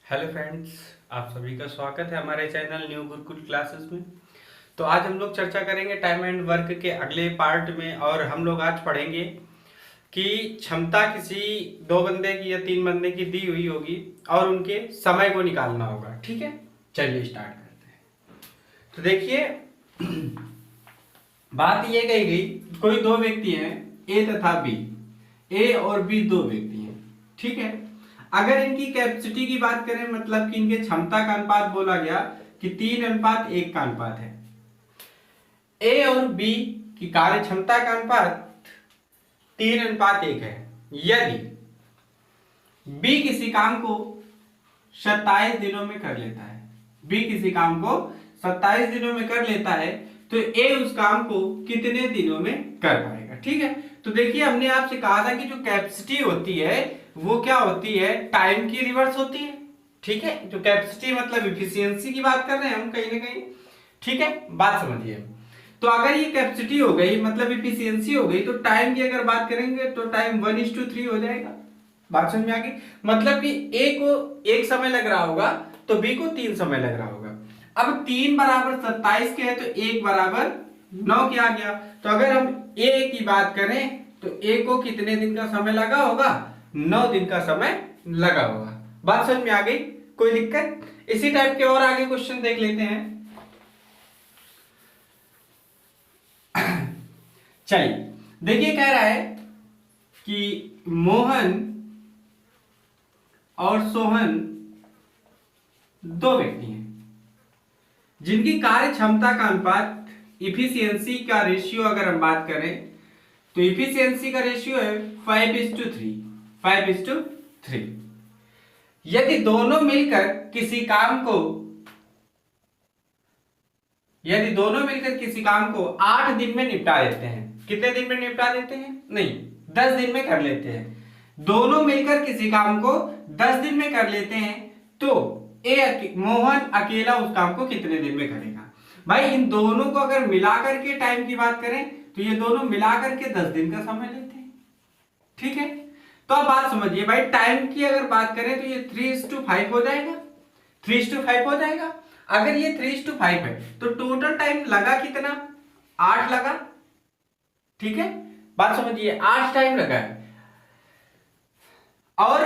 Hello friends, आप सभी का स्वागत है हमारे चैनल न्यू गुरुकुल क्लासेस में। तो आज हम लोग चर्चा करेंगे टाइम एंड वर्क के अगले पार्ट में। और हम लोग आज पढ़ेंगे कि क्षमता किसी दो बंदे की या तीन बंदे की दी हुई होगी और उनके समय को निकालना होगा। ठीक है, चलिए स्टार्ट करते हैं। तो देखिए, बात ये कही गई, कोई दो व्यक्ति हैं ए तथा बी। ए और बी दो व्यक्ति हैं, ठीक है। अगर इनकी कैपेसिटी की बात करें, मतलब कि इनके क्षमता का अनुपात बोला गया कि 3:1 का अनुपात है। ए और बी की कार्य क्षमता का अनुपात 3:1 है। यदि बी किसी काम को 27 दिनों में कर लेता है, बी किसी काम को 27 दिनों में कर लेता है, तो ए उस काम को कितने दिनों में कर पाएगा। ठीक है, तो देखिए हमने आपसे कहा था कि जो कैपेसिटी होती है वो क्या होती है, टाइम की रिवर्स होती है। ठीक है, जो कैपेसिटी मतलब इफिशियंसी की बात कर रहे हैं हम कहीं ना कहीं। ठीक है, बात समझिए। तो अगर ये कैपेसिटी हो गई मतलब इफिशियंसी हो गई, तो टाइम की अगर बात करेंगे तो टाइम 1:3 हो जाएगा। बात समझ में आ गई। मतलब कि ए को 1 समय लग रहा होगा तो बी को 3 समय लग रहा होगा। अब 3 बराबर 27 के है तो 1 बराबर 9 के आ गया। तो अगर हम ए की बात करें तो ए को कितने दिन का समय लगा होगा, 9 दिन का समय लगा होगा। बात समझ में आ गई, कोई दिक्कत? इसी टाइप के और आगे क्वेश्चन देख लेते हैं। चलिए देखिए, कह रहा है कि मोहन और सोहन दो व्यक्ति हैं जिनकी कार्य क्षमता का अनुपात, इफिशियंसी का रेशियो अगर हम बात करें तो इफिशियंसी का रेशियो है 5:3। 5:3। यदि दोनों मिलकर किसी काम को 8 दिन में निपटा देते हैं, कितने दिन में निपटा देते हैं, नहीं 10 दिन में कर लेते हैं। दोनों मिलकर किसी काम को 10 दिन में कर लेते हैं तो मोहन अकेला उस काम को कितने दिन में करेगा। भाई इन दोनों को अगर मिलाकर के टाइम की बात करें तो ये दोनों मिलाकर के 10 दिन का समय लेते हैं। ठीक है, तो अब बात समझिए भाई, टाइम की अगर बात करें तो ये 3:5 हो जाएगा। 3:5 हो जाएगा। अगर ये 3:5 है तो टोटल टाइम लगा कितना, 8 लगा। ठीक है, बात समझिए, 8 टाइम लगा है। और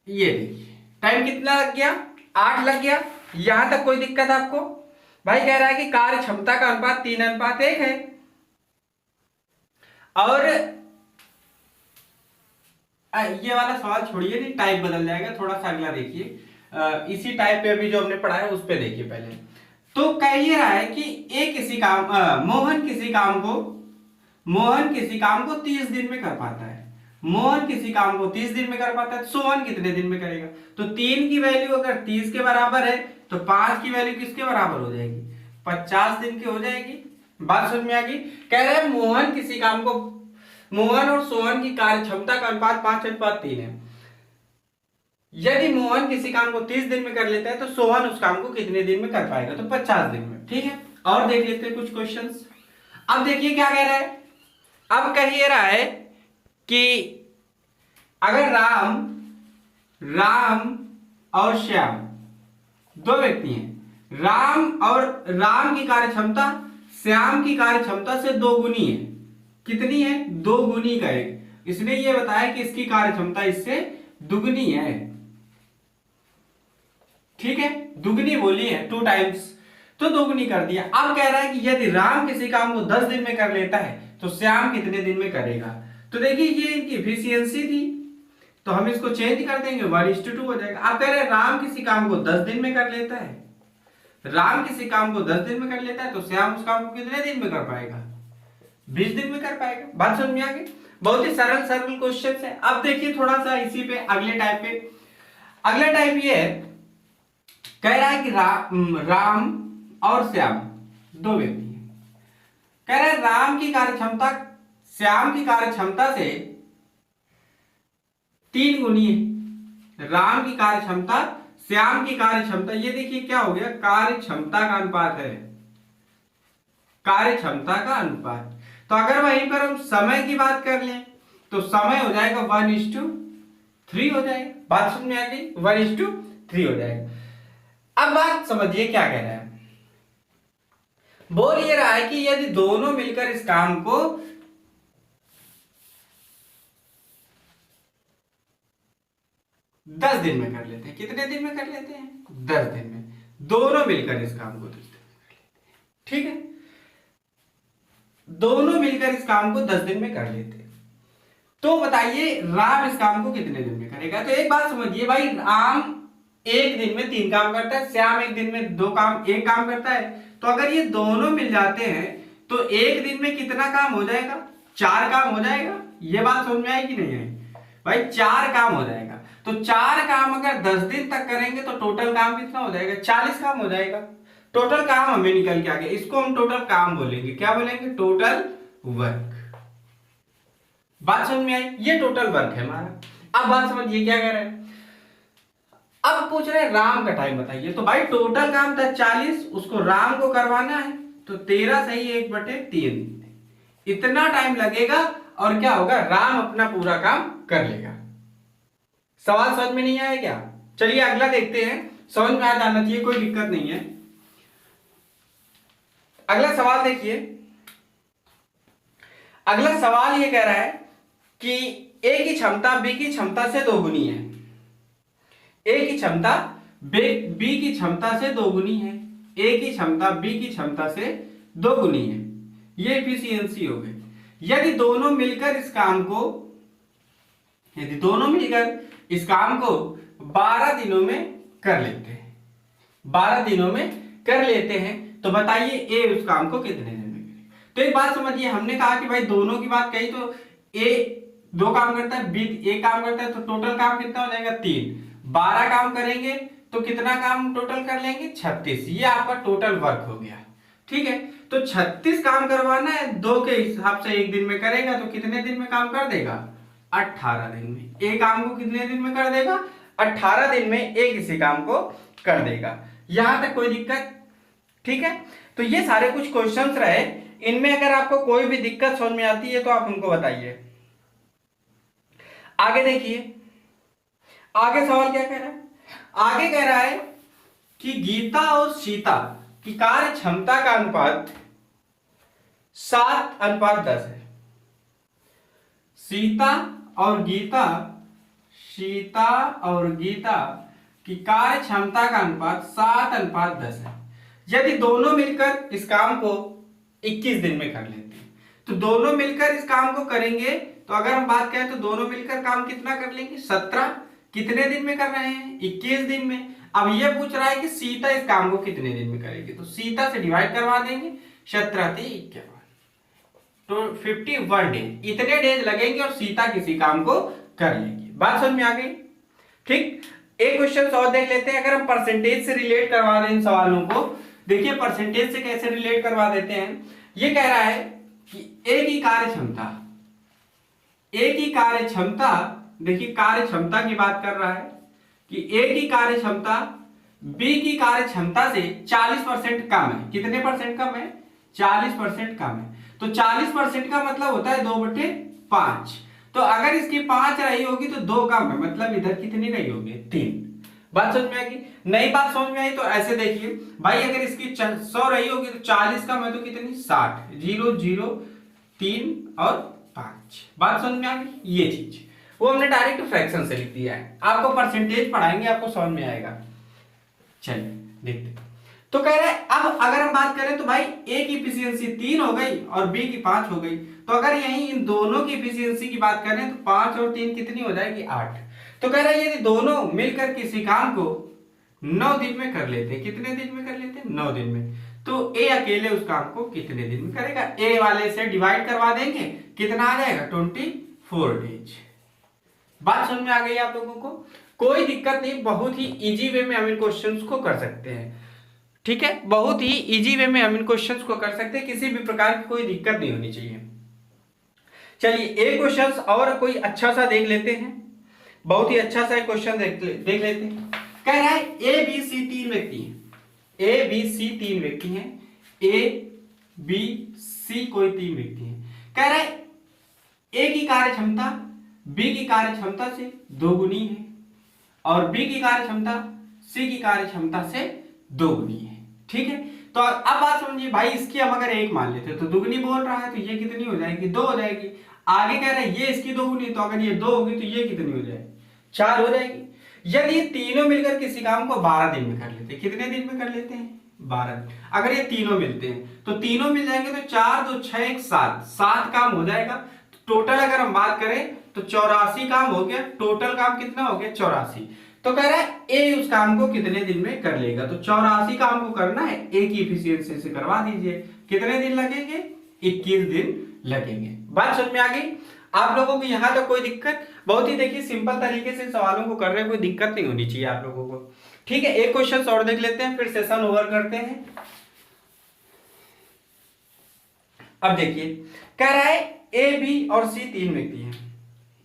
ये देखिए टाइम कितना लग गया, 8 लग गया। यहां तक कोई दिक्कत आपको? भाई कह रहा है कि कार्य क्षमता का अनुपात 3:1 है। और ये वाला सवाल छोड़िए, नहीं टाइप बदल जाएगा थोड़ा सा, अगला देखिए। इसी टाइप पे अभी जो हमने पढ़ा है उस पे देखिए पहले। तो कह ये रहा है कि मोहन किसी काम को 30 दिन में कर पाता है। मोहन किसी काम को 30 दिन में कर पाता है, सोहन कितने दिन में करेगा? तो 3 की वैल्यू अगर 30 के बराबर है तो 5 की वैल्यू किसके बराबर हो जाएगी, 50 दिन की हो जाएगी। बात समझ में आ गई। कह रहे हैं मोहन और सोहन की कार्य क्षमता का अनुपात 5:3 है। यदि मोहन किसी काम को 30 दिन में कर लेता है तो सोहन उस काम को कितने दिन में कर पाएगा, तो 50 दिन में। ठीक है, और देख लेते हैं कुछ क्वेश्चंस। अब देखिए क्या कह रहा है। अब कह ये रहा है कि अगर राम और श्याम दो व्यक्ति हैं, राम की कार्य क्षमता श्याम की कार्य क्षमता से 2 गुनी है। कितनी है, 2 गुनी का है। इसने ये बताया कि इसकी कार्य क्षमता इससे दुगनी है। ठीक है, दुगनी बोली है, 2 टाइम्स, तो दोगुनी कर दिया। अब कह रहा है कि यदि राम किसी काम को 10 दिन में कर लेता है तो श्याम कितने दिन में करेगा। तो देखिए ये इनकी इफिशियंसी थी तो हम इसको चेंज कर देंगे, 1:2 हो जाएगा। आप कह रहे हैं राम किसी काम को 10 दिन में कर लेता है, राम किसी काम को 10 दिन में कर लेता है तो श्याम उस काम को कितने दिन में कर पाएगा, 20 दिन में कर पाएगा। बात समझ में आ गई। बहुत ही सरल सरल क्वेश्चन है। अब देखिए थोड़ा सा इसी पे अगले टाइप पे, अगला टाइप ये है, कह रहा है कि राम और श्याम दो व्यक्ति हैं। कह रहा है राम की कार्य क्षमता श्याम की कार्य क्षमता से 3 गुनी है। राम की कार्य क्षमता श्याम की कार्य क्षमता, ये देखिए क्या हो गया, कार्य क्षमता का अनुपात है, कार्य क्षमता का अनुपात। तो अगर वहीं पर हम समय की बात कर लें तो समय हो जाएगा 1:3। 3 हो जाएगा। बात समझ में आ गई, 1:3 हो जाएगा। अब बात समझिए क्या कह रहा है, बोल ये रहा है कि यदि दोनों मिलकर इस काम को 10 दिन में कर लेते हैं। कितने दिन में कर लेते हैं? 10 दिन में। दोनों मिलकर इस काम को 10 दिन में कर लेते हैं, ठीक है, दोनों मिलकर इस काम को 10 दिन में कर लेते हैं। तो बताइए राम इस काम को कितने दिन में करेगा? तो एक बात समझिए भाई, राम एक दिन में 3 काम करता है, श्याम एक दिन में एक काम करता है। तो अगर ये दोनों मिल जाते हैं तो एक दिन में कितना काम हो जाएगा? 4 काम हो जाएगा। ये बात समझ में आई कि नहीं आई भाई? 4 काम हो जाएगा। तो 4 काम अगर 10 दिन तक करेंगे तो टोटल काम कितना हो जाएगा? 40 काम हो जाएगा। टोटल काम हमें निकल के आ गया, इसको हम टोटल काम बोलेंगे। क्या बोलेंगे? Total work. बात समझ में आई? ये टोटल वर्क है हमारा। अब बात समझिए क्या कह रहे हैं, अब पूछ रहे हैं राम का टाइम बताइए। तो भाई टोटल काम था 40, उसको राम को करवाना है तो 13 सही 1/3 इतना टाइम लगेगा। और क्या होगा? राम अपना पूरा काम कर लेगा। सवाल समझ में नहीं आया क्या? चलिए अगला देखते हैं, समझ में आ जाना चाहिए, कोई दिक्कत नहीं है। अगला सवाल देखिए, अगला सवाल ये कह रहा है कि ए की क्षमता बी की क्षमता से दोगुनी है। ए की क्षमता बी की क्षमता से दोगुनी है। ए की क्षमता बी की क्षमता से दोगुनी है। ये एफिशिएंसी हो गई। यदि दोनों मिलकर इस काम को 12 दिनों में कर लेते हैं, 12 दिनों में कर लेते हैं, तो बताइए ए उस काम को कितने दिन में करेगा? तो एक बात समझिए, हमने कहा कि भाई दोनों की बात कही तो ए 2 काम करता है, बी 1 काम करता है, तो टोटल काम कितना हो जाएगा? 3। 12 काम करेंगे तो कितना काम टोटल कर लेंगे? 36। ये आपका टोटल वर्क हो गया, ठीक है। तो 36 काम करवाना है, 2 के हिसाब से 1 दिन में करेगा तो कितने दिन में काम कर देगा? 18 दिन में। एक काम को कितने दिन में कर देगा? 18 दिन में एक इसी काम को कर देगा। यहां तक कोई दिक्कत? ठीक है। तो ये सारे कुछ क्वेश्चंस रहे, इनमें अगर आपको कोई भी दिक्कत समझ में आती है तो आप उनको बताइए। आगे देखिए, आगे सवाल क्या कह रहा है? आगे कह रहा है कि गीता और सीता की कार्य क्षमता का अनुपात 7:10 है। सीता और गीता की कार्य क्षमता का अनुपात 7:10 है। यदि दोनों मिलकर इस काम को 21 दिन में कर लेते हैं, तो दोनों मिलकर इस काम को करेंगे तो अगर हम बात करें तो दोनों मिलकर काम कितना कर लेंगे? 17। कितने दिन में कर रहे हैं? 21 दिन में। अब ये पूछ रहा है कि सीता इस काम को कितने दिन में करेगी, तो सीता से डिवाइड करवा देंगे, 17 × 51 तो 51 डेज, इतने डेज लगेंगे और सीता किसी काम को कर लेगी। बात समझ में आ गई? ठीक। एक क्वेश्चन और देख लेते हैं, अगर हम परसेंटेज से रिलेट करवा दें इन सवालों को। देखिए परसेंटेज से कैसे रिलेट करवा देते हैं। ये कह रहा है कि ए की कार्य क्षमता, देखिए कार्य क्षमता की बात कर रहा है कि ए की कार्य क्षमता बी की कार्य क्षमता से 40% कम है। कितने परसेंट कम है? 40% कम है। तो 40% का मतलब होता है 2/5। तो अगर इसकी 5 रही होगी तो 2 कम है, मतलब इधर कितनी रही होगी? 3। बात समझ में आएगी? नई बात समझ में आई तो ऐसे देखिए भाई, अगर इसकी 100 रही होगी तो 40 कम है तो कितनी? 60। 0 0 3 और 5। बात समझ में आ गई? ये चीज वो हमने डायरेक्ट फ्रैक्शन से लिख दिया है। आपको परसेंटेज पढ़ाएंगे, आपको समझ में आएगा। चलिए देखते। तो कह रहे हैं अब अगर हम बात करें तो भाई ए की एफिशिएंसी 3 हो गई और बी की 5 हो गई। तो अगर यहीं इन दोनों की एफिशिएंसी की बात करें तो 5 और 3 कितनी हो जाएगी? 8। तो कह रहे हैं यदि दोनों मिलकर किसी काम को 9 दिन में कर लेते हैं, कितने दिन में कर लेते हैं? 9 दिन में। तो ए अकेले उस काम को कितने दिन में करेगा? ए वाले से डिवाइड करवा देंगे, कितना आ जाएगा? 24 डेज। बात समझ में आ गई आप लोगों को? कोई दिक्कत नहीं, बहुत ही इजी वे में हम इन क्वेश्चंस को कर सकते हैं। ठीक है, बहुत ही इजी वे में हम इन क्वेश्चंस को कर सकते हैं, किसी भी प्रकार की कोई दिक्कत नहीं होनी चाहिए। चलिए एक क्वेश्चन और कोई अच्छा सा देख लेते हैं, बहुत ही अच्छा सा क्वेश्चन देख लेते हैं। कह रहा है ए बी सी 3 व्यक्ति हैं, ए बी सी 3 व्यक्ति हैं, ए बी सी कोई 3 व्यक्ति हैं। कह रहा है ए की कार्य क्षमता बी की कार्य क्षमता से दोगुनी है और बी की कार्य क्षमता सी की कार्य क्षमता से दोगुनी है। ठीक है, तो अब बात समझिए भाई, इसकी हम अगर एक मान लेते तो दुगुनी बोल रहा है तो ये कितनी हो जाएगी, 2 हो जाएगी। आगे कह रहा है ये इसकी दोगुनी, तो अगर ये 2 होगी तो ये कितनी हो जाएगी, 4 हो जाएगी। यदि ये तीनों मिलकर किसी काम को 12 दिन में कर लेते हैं, कितने दिन में कर लेते हैं, 12 दिन। अगर ये तीनों मिलते हैं तो तीनों मिल जाएंगे तो 4 2 6 1 7, 7 काम हो जाएगा। टोटल अगर हम बात करें तो 84 काम हो गया। टोटल काम कितना हो गया, 84। तो कह रहा है ए उस काम को कितने दिन में कर लेगा, तो 84 काम को करना है, ए की एफिशिएंसी से करवा दीजिए। कितने दिन लगेंगे, 21 दिन लगेंगे। बात समझ में आ गई आप लोगों को, यहां तक कोई दिक्कत, बहुत ही देखिए सिंपल तरीके से सवालों को कर रहे हैं, कोई दिक्कत नहीं होनी चाहिए आप लोगों को। ठीक है, एक क्वेश्चन और देख लेते हैं, फिर सेशन ओवर करते हैं। अब देखिए कह रहा है ए बी और सी 3 व्यक्ति हैं,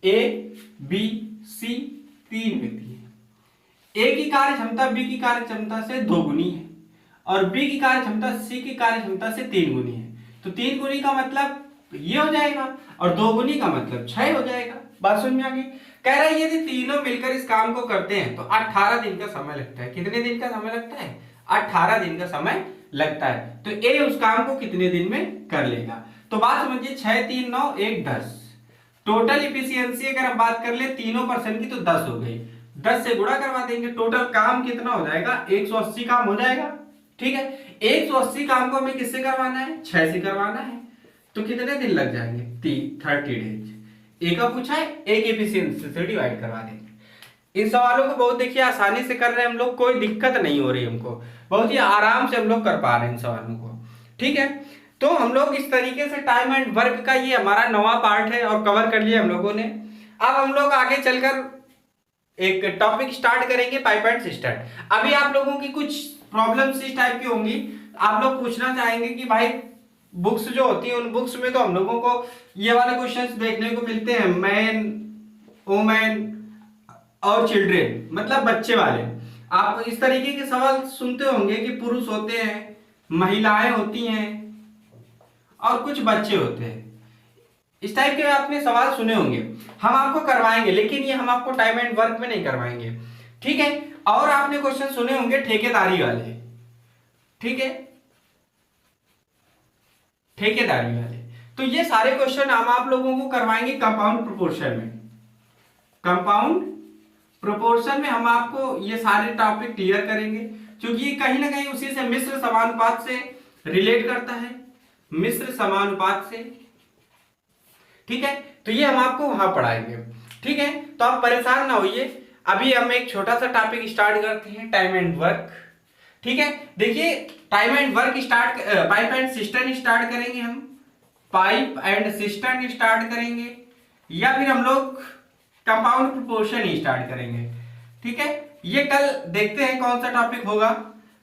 ए बी सी 3 व्यक्ति हैं। ए की कार्य क्षमता बी की कार्य क्षमता से 2 गुनी है और बी की कार्य क्षमता सी की कार्य क्षमता से 3 गुनी है। तो 3 गुनी का मतलब ये हो जाएगा और 2 गुनी का मतलब 6 हो जाएगा। बात समझ में आ गई। कह रहा है यदि तीनों मिलकर इस काम को करते हैं तो 18 दिन का समय लगता है। कितने दिन का समय लगता है, 18 दिन का समय लगता है। तो ए उस काम को कितने दिन में कर लेगा। तो बात समझिए 6 3 9 1 10, टोटल इफिशियंसी अगर हम बात कर ले तीनों पर्सन की तो 10 हो गई। 10 से गुणा करवा देंगे, टोटल काम कितना हो जाएगा, 180 काम हो जाएगा। ठीक है, 180 काम को हमें किससे करवाना है, 6 से करवाना है। तो कितने दिन लग जाएंगे, 30 डेज। ए का पूछा है, ए की एफिशिएंसी से डिवाइड करवा देंगे। इन सवालों को बहुत देखिए आसानी से कर रहे हैं हम लोग, कोई दिक्कत नहीं हो रही हमको, बहुत ही आराम से हम लोग कर पा रहे हैं इन सवालों को। ठीक है, तो हम लोग इस तरीके से टाइम एंड वर्क का ये हमारा नवा पार्ट है और कवर कर लिया हम लोगों ने। अब हम लोग आगे चलकर एक टॉपिक स्टार्ट करेंगे, पाइप एंड सिस्टम। अभी आप लोगों की कुछ प्रॉब्लम्स इस टाइप की होंगी, आप लोग पूछना चाहेंगे कि भाई बुक्स जो होती है उन बुक्स में तो हम लोगों को ये वाले क्वेश्चंस देखने को मिलते हैं, मैन, वुमेन और चिल्ड्रेन, मतलब बच्चे वाले। आप इस तरीके के सवाल सुनते होंगे कि पुरुष होते हैं, महिलाएं होती हैं और कुछ बच्चे होते हैं। इस टाइप के आपने सवाल सुने होंगे, हम आपको करवाएंगे, लेकिन ये हम आपको टाइम एंड वर्क में नहीं करवाएंगे। ठीक है, और आपने क्वेश्चन सुने होंगे ठेकेदारी वाले। ठीक है, ठेकेदारी वाले, तो ये सारे क्वेश्चन हम आप लोगों को करवाएंगे कंपाउंड प्रोपोर्शन में। कंपाउंड प्रोपोर्शन में हम आपको ये सारे टॉपिक क्लियर करेंगे, क्योंकि ये कहीं ना कहीं उसी से मिश्र समानुपात से रिलेट करता है, मिश्र समानुपात से। ठीक है, तो ये हम आपको वहां पढ़ाएंगे। ठीक है, तो आप परेशान ना होइए। अभी हम एक छोटा सा टॉपिक स्टार्ट करते हैं, टाइम एंड वर्क। ठीक है, देखिए time and work start, pipe and system start करेंगे हम, पाइप एंड सिस्टम स्टार्ट करेंगे, या फिर हम लोग कंपाउंड प्रोपोर्शन स्टार्ट करेंगे। ठीक है, ये कल देखते हैं कौन सा टॉपिक होगा,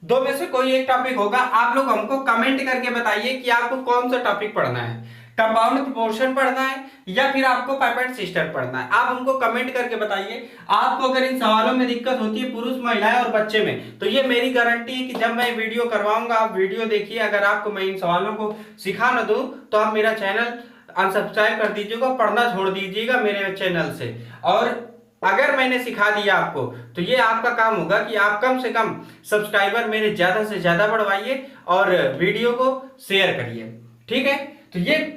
दो में से कोई एक टॉपिक होगा। आप लोग हमको कमेंट करके बताइए कि आपको कौन सा टॉपिक पढ़ना है, कंपाउंड प्रोपोर्शन पढ़ना है या फिर आपको पाइप एंड सिस्टम पढ़ना है। आप हमको कमेंट करके बताइए। आपको अगर इन सवालों में दिक्कत होती है पुरुष, महिलाएं और बच्चे में, तो ये मेरी गारंटी है कि जब मैं वीडियो करवाऊंगा आप वीडियो देखिए। अगर आपको मैं इन सवालों को सिखा न दूं तो आप मेरा चैनल अनसब्सक्राइब कर दीजिएगा, पढ़ना छोड़ दीजिएगा मेरे चैनल से। और अगर मैंने सिखा दिया आपको तो ये आपका काम होगा कि आप कम से कम सब्सक्राइबर मेरे ज्यादा से ज्यादा बढ़वाइए और वीडियो को शेयर करिए। ठीक है, तो ये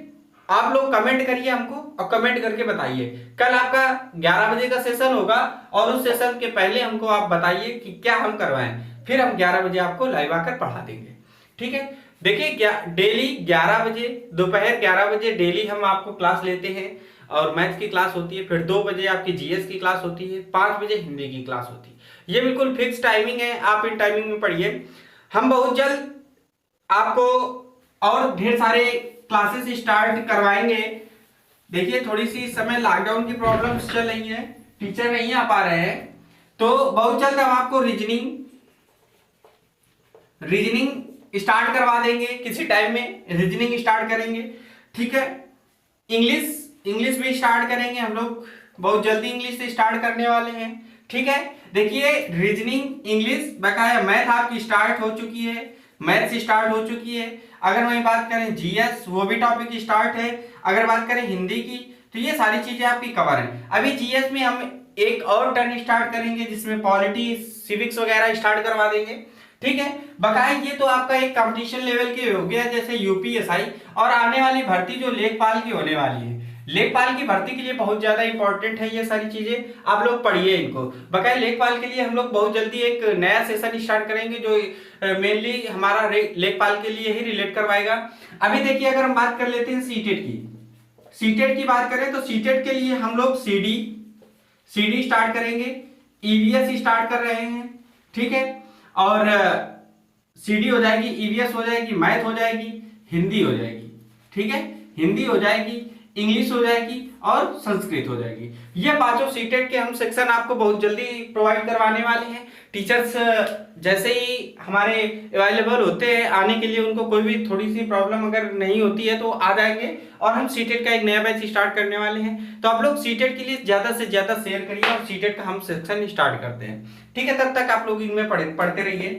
आप लोग कमेंट करिए हमको और कमेंट करके बताइए। कल आपका 11 बजे का सेशन होगा और उस सेशन के पहले हमको आप बताइए कि क्या हम करवाएं, फिर हम 11 बजे आपको लाइव आकर पढ़ा देंगे। ठीक है, देखिए डेली 11 बजे, दोपहर 11 बजे डेली हम आपको क्लास लेते हैं और मैथ्स की क्लास होती है। फिर 2 बजे आपकी जीएस की क्लास होती है, 5 बजे हिंदी की क्लास होती है। ये बिल्कुल फिक्स टाइमिंग है, आप इन टाइमिंग में पढ़िए। हम बहुत जल्द आपको और ढेर सारे क्लासेस स्टार्ट करवाएंगे। देखिए थोड़ी सी इस समय लॉकडाउन की प्रॉब्लम्स चल रही है, टीचर नहीं आ पा रहे हैं, तो बहुत जल्द हम आपको रीजनिंग स्टार्ट करवा देंगे। किसी टाइम में रीजनिंग स्टार्ट करेंगे। ठीक है, इंग्लिश भी स्टार्ट करेंगे हम लोग, बहुत जल्दी इंग्लिश से स्टार्ट करने वाले हैं। ठीक है, देखिए रीजनिंग, इंग्लिश, बकाया मैथ आपकी स्टार्ट हो चुकी है, मैथ्स स्टार्ट हो चुकी है। अगर वही बात करें जीएस, वो भी टॉपिक स्टार्ट है। अगर बात करें हिंदी की तो ये सारी चीजें आपकी कवर हैं। अभी जीएस में हम एक और टर्न स्टार्ट करेंगे जिसमें पॉलिटी सिविक्स वगैरह स्टार्ट करवा देंगे, ठीक है। बकाया ये तो आपका एक कंपटीशन लेवल के हो गया जैसे यूपीएसआई, और आने वाली भर्ती जो लेखपाल की होने वाली है, लेखपाल की भर्ती के लिए बहुत ज्यादा इंपॉर्टेंट है ये सारी चीजें, आप लोग पढ़िए इनको। बकाया लेखपाल के लिए हम लोग बहुत जल्दी एक नया सेशन स्टार्ट करेंगे जो मेनली हमारा लेखपाल के लिए ही रिलेट करवाएगा। अभी देखिए अगर हम बात कर लेते हैं सीटेट की, सीटेट की बात करें तो सीटेट के लिए हम लोग सीडी स्टार्ट करेंगे, ईवीएस स्टार्ट कर रहे हैं, ठीक है। और सीडी हो जाएगी, ईवीएस हो जाएगी, मैथ हो जाएगी, हिंदी हो जाएगी, ठीक है। हिंदी हो जाएगी, इंग्लिश हो जाएगी और संस्कृत हो जाएगी। ये पांचों सीटेट के हम सेक्शन आपको बहुत जल्दी प्रोवाइड करवाने वाले हैं। टीचर्स जैसे ही हमारे अवेलेबल होते हैं आने के लिए, उनको कोई भी थोड़ी सी प्रॉब्लम अगर नहीं होती है तो आ जाएंगे, और हम सीटेट का एक नया बैच स्टार्ट करने वाले हैं। तो आप लोग सीटेट के लिए ज्यादा से ज्यादा शेयर करिए और सीटेट का हम सेक्शन स्टार्ट करते हैं, ठीक है। तब तक आप लोग इनमें पढ़ते रहिए।